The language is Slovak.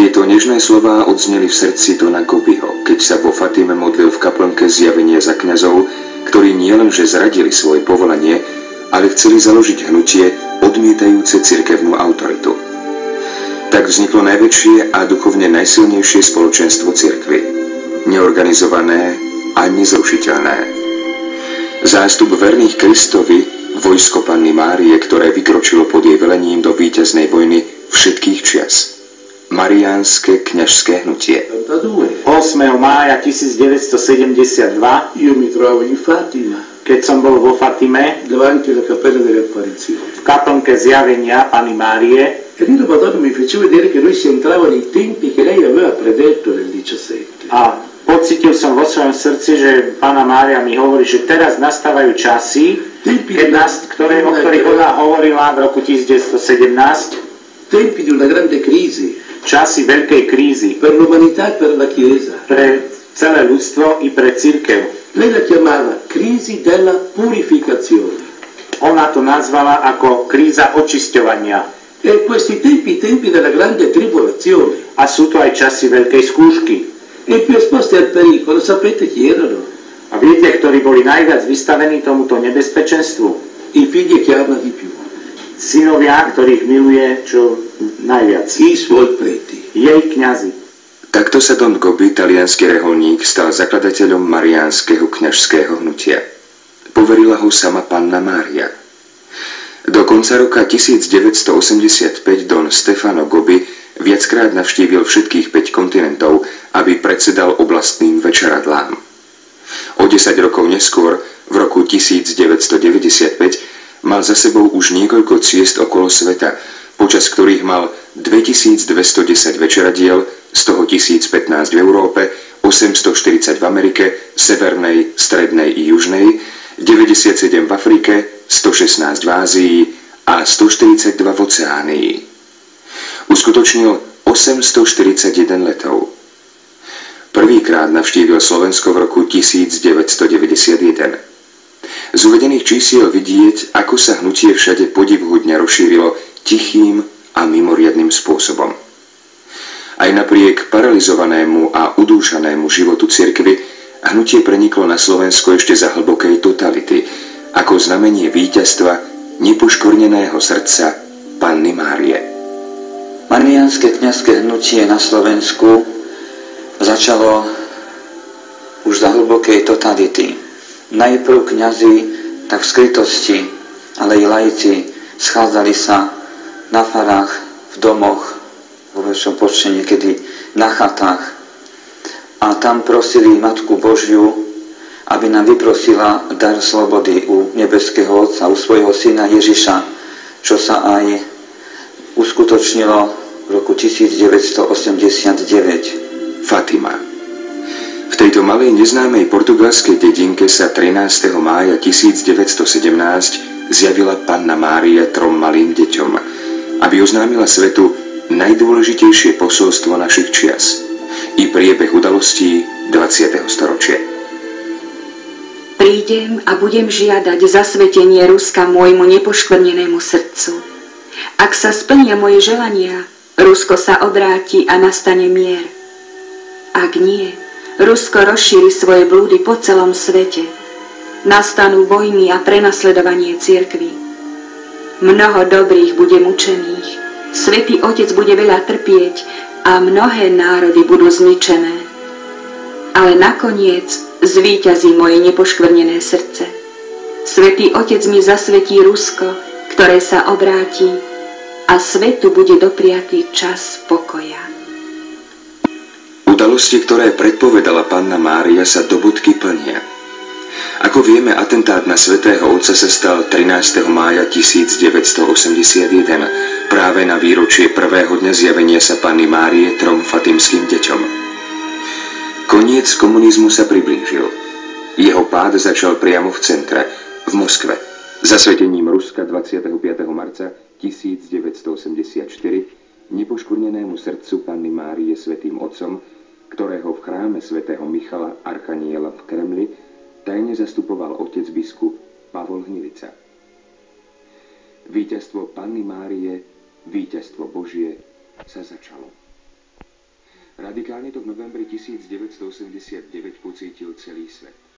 Tieto nežné slová odzneli v srdci Dona Gobiho, keď sa vo Fatime modlil v kaplnke zjavenia za kňazov, ktorí nielenže zradili svoje povolanie, ale chceli založiť hnutie odmietajúce cirkevnú autoritu. Tak vzniklo najväčšie a duchovne najsilnejšie spoločenstvo cirkvi. Neorganizované a nezrušiteľné. Zástup verných Kristovi, vojsko Panny Márie, ktoré vykročilo pod jej velením do víťaznej vojny všetkých čias. Mariánske kňažské hnutie. 8. mája 1972 io mi trovo in Fatima, keď som bol vo Fatime davanti alla cappella delle apparizioni. v kaplnke zjavenia Panny Márie, E lì la Madonna mi fece vedere che lui si entrava nei tempi che lei aveva predetto nel 17. a pocítil som vo svojom srdci, že Panna Mária mi hovorí, že teraz nastávajú časy, o ktorých ona hovorila v roku 1917, tempi di una grande crisi časy veľkej krízy per l'umanità e per la Chiesa. pre celé ľudstvo i pre cirkev. Lei la chiamava crisi della purificazione. Ona to nazvala ako kríza očisťovania. E questi tempi, i tempi della grande tribolazione. A sú to aj časy veľkej skúšky. E i più esposti al pericolo, sapete chi erano? A viete, ktorí boli najviac vystavení tomuto nebezpečenstvu? I figli che ama di più. Synovia, ktorých miluje čo najviac. I suoi preti. Jej kňazi. Takto sa Don Gobi, taliansky reholník, stal zakladateľom mariánskeho kňažského hnutia. Poverila ho sama Panna Mária. Do konca roka 1985 Don Stefano Gobi viackrát navštívil všetkých 5 kontinentov, aby predsedal oblastným večeradlám. O 10 rokov neskôr, v roku 1995, mal za sebou už niekoľko ciest okolo sveta, počas ktorých mal 2210 večeradiel, z toho 1015 v Európe, 840 v Amerike, severnej, strednej i južnej, 97 v Afrike, 116 v Ázii a 142 v Oceánii. Uskutočnil 841 letov. Prvýkrát navštívil Slovensko v roku 1991. Z uvedených čísiel vidieť, ako sa hnutie všade podivhudne rozšírilo tichým a mimoriadnym spôsobom. Aj napriek paralizovanému a udúšanému životu cirkvi hnutie preniklo na Slovensko ešte za hlbokej totality, ako znamenie víťazstva nepoškvrneného srdca Panny Márie. Mariánske kňazské hnutie na Slovensku začalo už za hlbokej totality. Najprv kňazi tak v skrytosti, ale i laici schádzali sa na farách, v domoch, vo väčšom počte niekedy na chatách a tam prosili Matku Božiu, aby nám vyprosila dar slobody u nebeského Otca, u svojho syna Ježiša, čo sa aj uskutočnilo v roku 1989. Fatima. V tejto malej neznámej portugalskej dedinke sa 13. mája 1917 zjavila Panna Mária 3 malým deťom, aby oznámila svetu najdôležitejšie posolstvo našich čias i priebeh udalostí 20. storočia. Prídem a budem žiadať zasvetenie Ruska môjmu nepoškvrnenému srdcu. Ak sa splnia moje želania, Rusko sa obráti a nastane mier. Ak nie, Rusko rozšíri svoje blúdy po celom svete. Nastanú vojny a prenasledovanie cirkvi. Mnoho dobrých bude mučených, Svätý Otec bude veľa trpieť a mnohé národy budú zničené. Ale nakoniec zvíťazí moje nepoškvrnené srdce. Svätý Otec mi zasvetí Rusko, ktoré sa obráti a svetu bude dopriatý čas pokoja. Udalosti, ktoré predpovedala Panna Mária, sa do bodky plnia. Ako vieme, atentát na svätého Otca sa stal 13. mája 1981, práve na výročie prvého dňa zjavenia sa Panny Márie 3 fatimským deťom. Koniec komunizmu sa priblížil. Jeho pád začal priamo v centre, v Moskve, zasvetením Ruska 25. marca 1984 nepoškvrnenému srdcu Panny Márie svätým Otcom, ktorého v chráme svätého Michala Archaniela v Kremli tajne zastupoval otec biskup Pavol Hnilica. Víťazstvo Panny Márie, víťazstvo Božie sa začalo. Radikálne to v novembri 1989 pocítil celý svet.